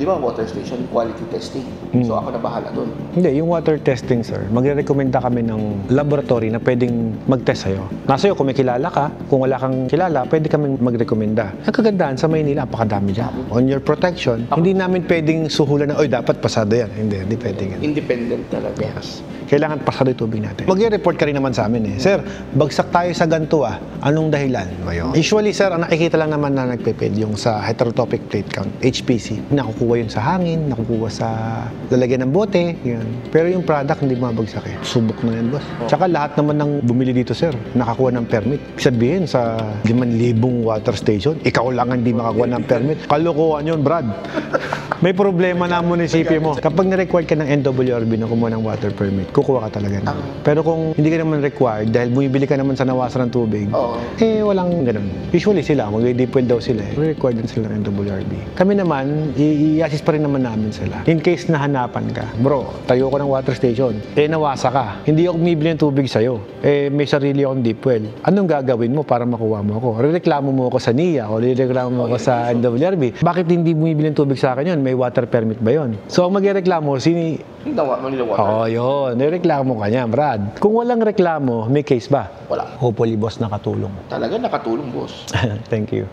Di ba water station, quality testing. So ako na bahala doon. Hindi, yung water testing, sir, magre-recommenda kami ng laboratory na pwedeng mag-test sa'yo. Nasa iyo, kung may kilala ka, kung wala kang kilala, pwede kami mag-recommenda. Ang kagandahan sa Maynila, apakadami dyan. On your protection, hindi namin pwedeng suhulan na, oy, dapat pasado yan. Hindi pwedeng yan. Independent talaga. Yes. Kailangan pasado yung tubig natin. Mag-report ka rin naman sa amin eh. Sir, bagsak tayo sa ganito ah. Anong dahilan? Usually, sir, ang nakikita lang naman na nagpipid yung sa heterotopic plate count, HPC. Nakukuha yun sa hangin, nakukuha sa lalagyan ng bote, yun. Pero yung product, hindi mabagsak eh. Subok na yan, boss. Tsaka lahat naman ng bumili dito, sir, nakakuha ng permit. Sabihin, sa 5,000 water station, ikaw lang hindi makakuha ng permit. Kalokohan yun, Brad. May problema na ang munisipyo mo. Kapag na-required ka ng NWRB na kumuha ng water permit, kukuha ka talaga na. Pero kung hindi ka naman required, dahil bumibili ka naman sa nawasan ng tubig, eh walang ganun. Usually sila, mag-deep well daw sila eh. Required din sila ng NWRB. Kami naman, i-assist pa rin naman namin sila. In case nahanapan ka, bro, tayo ko ng water station, eh nawasa ka, hindi ako bumibili ng tubig sa'yo, eh may sarili akong deep well. Anong gagawin mo para makuha mo ako? Rereklamo mo ako sa NIA o rereklamo mo ako sa NWRB. Bakit hindi bumibili ng tubig sa akin yun? May water permit ba yun? So ang magreklamo, Manila Water. Oo, yun. Nireklamo ka niya, Brad. Kung walang reklamo, may case ba? Wala. Hopefully, boss, nakatulong. Talaga nakatulong, boss. Thank you.